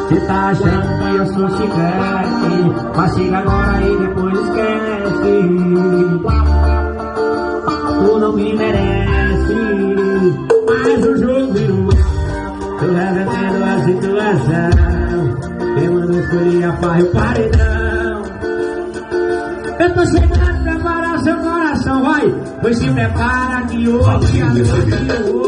Cê tá achando que eu sou chiclete, mas chega agora e depois esquece. Tu não me merece, mas o jogo virou. Tô revertendo a situação, eu mando escolher a farra e o paredão. Eu tô chegando, prepara seu coração, vai. Pois se prepara que hoje a noite eu vou.